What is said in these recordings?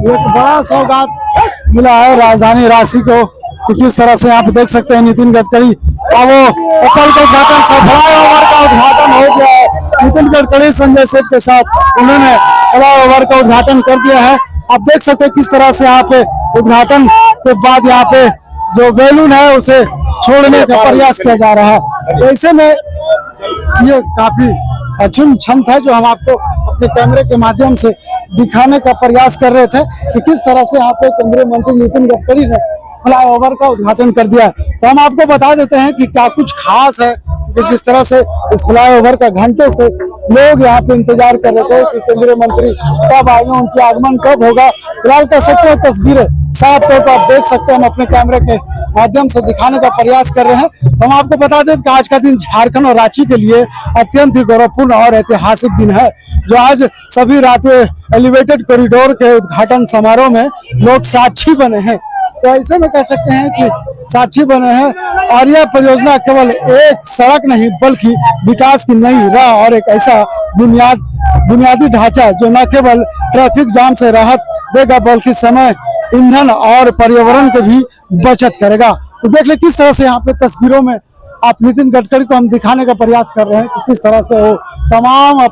एक बड़ा सौगात मिला है राजधानी रांची को कि किस तरह से आप देख सकते हैं नितिन गडकरी का वो कल का उद्घाटन फ्लाईओवर का उद्घाटन हो गया है। नितिन गडकरी संजय सेठ के साथ उन्होंने फ्लाईओवर का उद्घाटन कर दिया है। आप देख सकते हैं किस तरह से यहाँ पे उद्घाटन के बाद यहाँ पे जो बैलून है उसे छोड़ने का प्रयास किया जा रहा है। ऐसे में ये काफी अचूम क्षण था जो हम आपको अपने कैमरे के माध्यम से दिखाने का प्रयास कर रहे थे कि किस तरह से यहाँ पे केंद्रीय मंत्री नितिन गडकरी ने फ्लाईओवर का उद्घाटन कर दिया। तो हम आपको बता देते हैं कि क्या कुछ खास है कि जिस तरह से इस फ्लाईओवर का घंटों से लोग यहाँ पे इंतजार कर रहे थे कि केंद्रीय मंत्री कब आएंगे, उनकी आगमन कब होगा। फिलहाल कह सकते हैं तस्वीरें साफ तौर पर आप देख सकते हैं, हम अपने कैमरे के माध्यम से दिखाने का प्रयास कर रहे हैं। हम आपको बता दें कि आज का दिन झारखंड और रांची के लिए अत्यंत ही गौरवपूर्ण और ऐतिहासिक दिन है, जो आज सभी रातों एलिवेटेड कॉरिडोर के उद्घाटन समारोह में लोग साक्षी बने हैं। तो ऐसे में कह सकते हैं कि साक्षी बने हैं और यह परियोजना केवल एक सड़क नहीं बल्कि विकास की नई राह और एक ऐसा बुनियादी ढांचा जो न केवल ट्रैफिक जाम से राहत देगा बल्कि समय, ईंधन और पर्यावरण की भी बचत करेगा। तो देख ले किस तरह से यहाँ पे तस्वीरों में आप नितिन गडकरी को हम दिखाने का प्रयास कर रहे हैं कि किस तरह से वो तमाम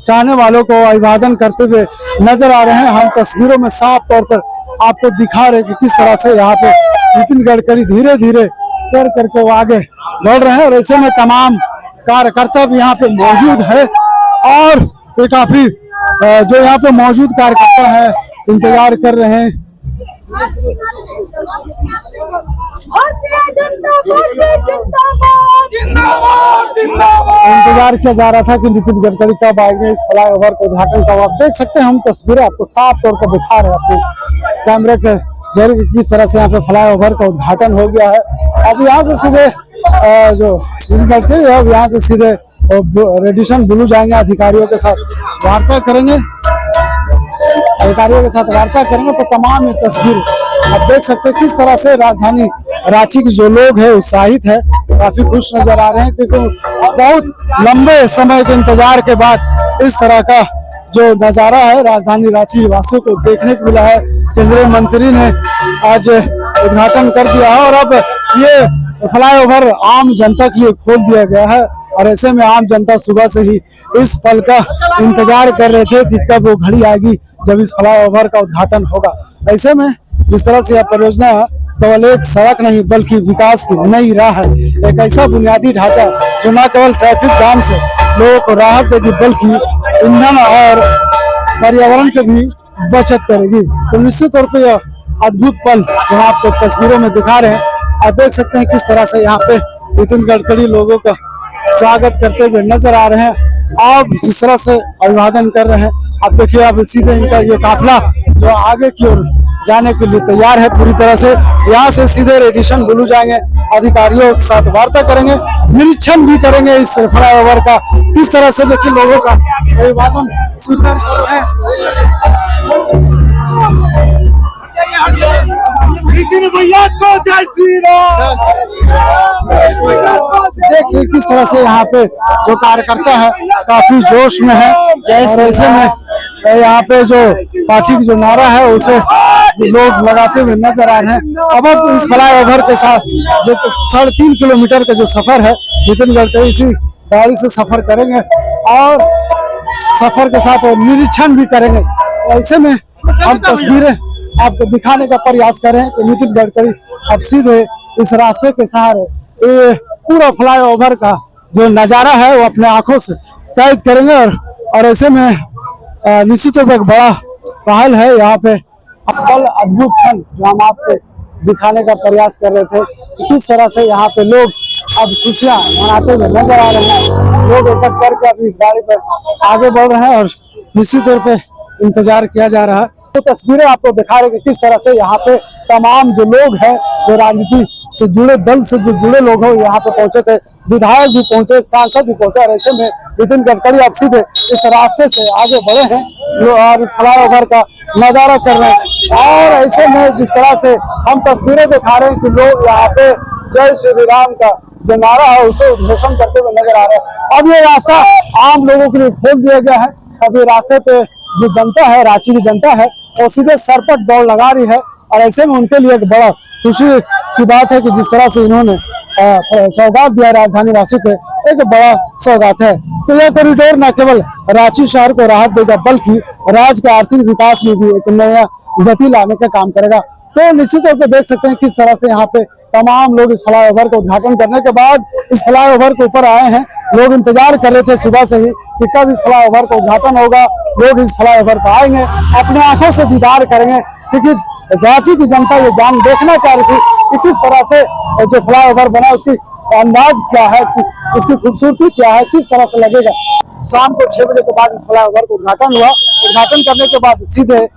चाहने वालों को अभिवादन करते हुए नजर आ रहे हैं। हम तस्वीरों में साफ तौर पर आपको दिखा रहे हैं कि किस तरह से यहाँ पे नितिन गडकरी धीरे धीरे कर करके वो आगे बढ़ रहे हैं और ऐसे में तमाम कार्यकर्ता भी यहाँ पे मौजूद है और ये काफी जो यहाँ पे मौजूद कार्यकर्ता है इंतजार कर रहे हैं। इंतजार किया जा रहा था कि नितिन गडकरी कब आएंगे इस फ्लाईओवर के उद्घाटन का। आप देख सकते हैं हम तस्वीरें आपको साफ तौर पर दिखा रहे हैं अपने कैमरे के जरिए किस तरह से यहाँ पे फ्लाईओवर का उद्घाटन हो गया है। अब यहाँ से सीधे जो नितिन है यहाँ से सीधे रेडिशन ब्लू जाएंगे, अधिकारियों के साथ वार्ता करेंगे तो तमाम ये तस्वीर आप देख सकते हैं किस तरह से राजधानी रांची के जो लोग हैं उत्साहित है, काफी खुश नजर आ रहे हैं क्योंकि बहुत लंबे समय के इंतजार के बाद इस तरह का जो नजारा है राजधानी रांची वासियों को देखने को मिला है। केंद्रीय मंत्री ने आज उद्घाटन कर दिया है और अब ये फ्लाईओवर आम जनता के लिए खोल दिया गया है और ऐसे में आम जनता सुबह से ही इस पल का इंतजार कर रहे थे कि कब वो घड़ी आएगी जब इस फ्लाईओवर का उद्घाटन होगा। ऐसे में जिस तरह से यह परियोजना केवल एक सड़क नहीं बल्कि विकास की नई राह है, एक ऐसा बुनियादी ढांचा जो न केवल ट्रैफिक जाम से लोगों को राहत देगी बल्कि ईंधन और पर्यावरण की भी बचत करेगी। तो निश्चित तौर पर यह अद्भुत पल जो आपको तस्वीरों में दिखा रहे हैं, आप देख सकते हैं किस तरह से यहाँ पे नितिन गडकरी लोगों का स्वागत करते हुए नजर आ रहे हैं। आप जिस तरह से अभिवादन कर रहे हैं, आप देखिए अब सीधे इनका ये काफिला जो आगे की ओर जाने के लिए तैयार है पूरी तरह से। यहाँ से सीधे रेडिशन ब्लू जाएंगे, अधिकारियों के साथ वार्ता करेंगे, निरीक्षण भी करेंगे इस फ्लाईओवर का। किस तरह से देखिए लोगों का अभिवादन स्वीकार कर रहे हैं। भैया को जय श्री राम। देखिए किस तरह से यहाँ पे जो कार्यकर्ता है काफी जोश में है और ऐसे में यहाँ पे जो पार्टी की जो नारा है उसे लोग लगाते हुए नजर आ रहे हैं। अब इस फ्लाईओवर के साथ जो 3.5 किलोमीटर का जो सफर है नितिन गडकरी इसी गाड़ी से सफर करेंगे और सफर के साथ निरीक्षण भी करेंगे। ऐसे में हम तस्वीरें आपको दिखाने का प्रयास कर रहे हैं कि नितिन गडकरी अब सीधे इस रास्ते के सहारे ये पूरा फ्लाईओवर का जो नजारा है वो अपने आंखों से कैद करेंगे और ऐसे में निश्चित रूप से एक बड़ा पहल है यहाँ पे। कल अद्भुत क्षण जो हम आपको दिखाने का प्रयास कर रहे थे कि किस तरह से यहाँ पे लोग अब खुशियां मनाते हुए नजर आ रहे हैं। लोग एक एक करके अभी इस गाड़ी पर आगे बढ़ रहे हैं और निश्चित तौर पे इंतजार किया जा रहा है। तो तस्वीरें आपको दिखा रहे हैं कि किस तरह से यहाँ पे तमाम जो लोग हैं जो राजनीति से जुड़े दल से जो जुड़े लोग हैं यहाँ पे पहुंचे थे, विधायक भी पहुंचे, सांसद भी पहुंचे और ऐसे में नितिन गडकरी अब सीधे इस रास्ते से आगे बढ़े हैं और फ्लाईओवर का नजारा कर रहे हैं। और ऐसे में जिस तरह से हम तस्वीरें दिखा रहे हैं कि लोग यहाँ पे जय श्री राम का जो नारा है उसे उद्घोषण करते हुए नजर आ रहे हैं। अब ये रास्ता आम लोगों के लिए खोल दिया गया है। अब ये रास्ते पे जो जनता है, रांची की जनता है, वो सीधे सर पर दौड़ लगा रही है। और ऐसे में उनके लिए एक बड़ा खुशी की बात है कि जिस तरह से इन्होंने सौगात दिया राजधानी वासी को, एक बड़ा सौगात है। तो यह कॉरिडोर न केवल रांची शहर को राहत देगा बल्कि राज्य के आर्थिक विकास में भी एक नया गति लाने का काम करेगा। तो निश्चित तौर पर देख सकते हैं किस तरह से यहाँ पे तमाम लोग इस फ्लाईओवर का उद्घाटन करने के बाद इस फ्लाईओवर के ऊपर आए हैं। लोग इंतजार कर रहे थे सुबह से ही कि कब इस फ्लाईओवर का उद्घाटन होगा, लोग इस फ्लाईओवर पर आएंगे, अपने आंखों से दीदार करेंगे, क्योंकि रांची की जनता ये जान देखना चाह रही थी कि किस तरह से जो फ्लाईओवर बना उसकी अंदाज क्या है, उसकी खूबसूरती क्या है, किस तरह से लगेगा। शाम को 6 बजे के बाद इस फ्लाईओवर का उद्घाटन हुआ। उद्घाटन करने के बाद सीधे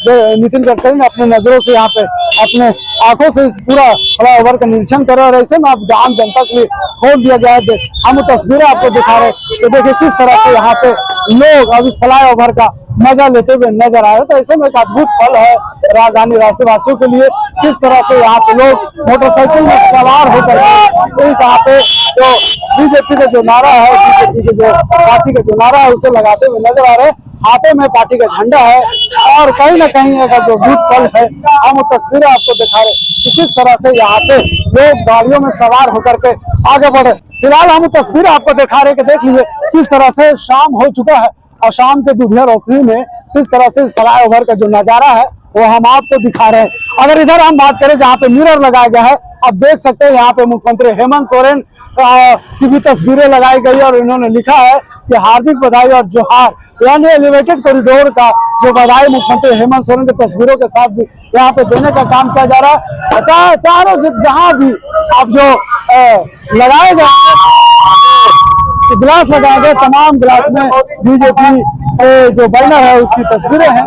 नितिन गडकरी ने अपने नजरों से यहाँ पे अपने आंखों से इस पूरा फ्लाईओवर का निरीक्षण करा। और ऐसे में आप आम जनता के लिए खोल दिया गया है। हम तस्वीरें आपको दिखा रहे हैं तो देखिए किस तरह से यहाँ पे लोग अब इस फ्लाईओवर का मजा लेते हुए नजर आ रहे हैं। तो ऐसे में एक अद्भुत पल है राजधानी रांची वासियों के लिए, किस तरह से यहाँ पे लोग मोटरसाइकिल में सवार होकर इस यहाँ पे जो बीजेपी का जो नारा है, बीजेपी के जो पार्टी का जो नारा है उसे लगाते हुए नजर आ रहे हैं। हाथों में पार्टी का झंडा है और कहीं ना कहीं अगर जो अद्भुत पल है, हम तस्वीरें आपको दिखा रहे कि किस तरह से यहाँ पे लोग गाड़ियों में सवार होकर के आगे बढ़े। फिलहाल हम तस्वीरें आपको दिखा रहे कि देख लीजिए किस तरह से शाम हो चुका है और शाम के दुधिया रोशनी में किस तरह से इस फ्लाईओवर का जो नजारा है वो हम आपको दिखा रहे हैं। अगर इधर हम बात करें जहाँ पे मिरर लगाया गया है, आप देख सकते हैं यहाँ पे मुख्यमंत्री हेमंत सोरेन की भी तस्वीरें लगाई गई और इन्होंने लिखा है कि हार्दिक बधाई और जोहार, यानी एलिवेटेड कॉरिडोर का जो बधाई मुख्यमंत्री हेमंत सोरेन की तस्वीरों के साथ भी यहाँ पे देने का काम किया जा रहा है। चारों जहां भी आप जो लगाए गए गिलास लगाए गए, तमाम गिलास में बीजेपी जो बैनर है उसकी तस्वीरें हैं,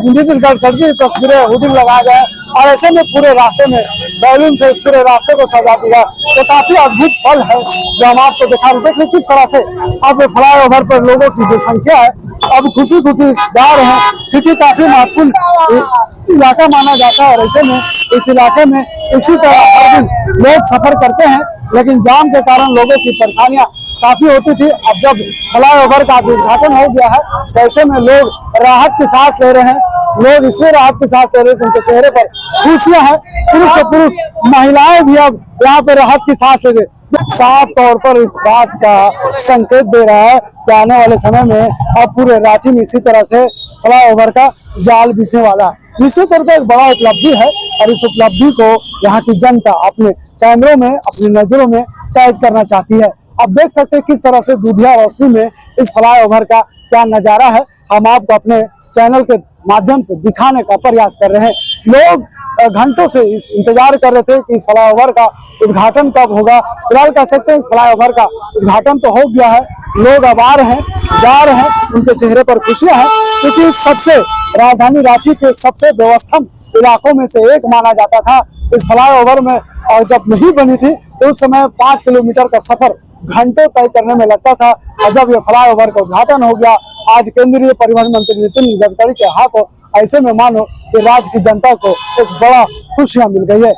नितिन गडकरी की तस्वीरें होर्डिंग लगाया गया है। और ऐसे में पूरे रास्ते में बैलून से पूरे रास्ते को सजा दिया। तो काफी अद्भुत पल है जो हम आपको दिखा रहे हैं। किस तरह से अब फ्लाईओवर पर लोगों की जो संख्या है अब खुशी खुशी जा रहे हैं, क्योंकि काफी महत्वपूर्ण इलाका माना जाता है। और ऐसे में इस इलाके में इसी तरह हर दिन लोग सफर करते हैं, लेकिन जाम के कारण लोगों की परेशानियां काफी होती थी। अब जब फ्लाईओवर का उद्घाटन हो गया है तो ऐसे में लोग राहत की सांस ले रहे हैं। लोग इसलिए राहत की सांस ले रहे हैं कि उनके चेहरे पर खुशियां हैं। पुरुष से पुरुष महिलाएं भी अब यहाँ पे राहत की सांस ले रहे, साफ तौर पर इस बात का संकेत दे रहा है कि आने वाले समय में अब पूरे रांची में इसी तरह से फ्लाईओवर का जाल बिछने वाला है। निश्चित तौर पर एक बड़ा उपलब्धि है और इस उपलब्धि को यहाँ की जनता अपने कैमरों में, अपनी नजरों में कैद करना चाहती है। आप देख सकते हैं किस तरह से दुधिया रोशनी में इस फ्लाईओवर का क्या नजारा है। हम आपको अपने चैनल के माध्यम से दिखाने का प्रयास कर रहे हैं। लोग घंटों से इस इंतजार कर रहे थे कि इस फ्लाईओवर का उद्घाटन कब होगा। फिलहाल कह सकते हैं इस फ्लाईओवर का उद्घाटन तो हो गया है। लोग अब आ रहे हैं, जा रहे हैं, उनके चेहरे पर खुशियां हैं, क्योंकि सबसे राजधानी रांची के सबसे व्यवस्थित इलाकों में से एक माना जाता था। इस फ्लाईओवर में और जब नहीं बनी थी तो उस समय 5 किलोमीटर का सफर घंटों तय करने में लगता था। और जब ये फ्लाईओवर का उद्घाटन हो गया आज केंद्रीय परिवहन मंत्री नितिन गडकरी के हाथों, ऐसे में मानो कि राज्य की जनता को एक बड़ा खुशियां मिल गई है।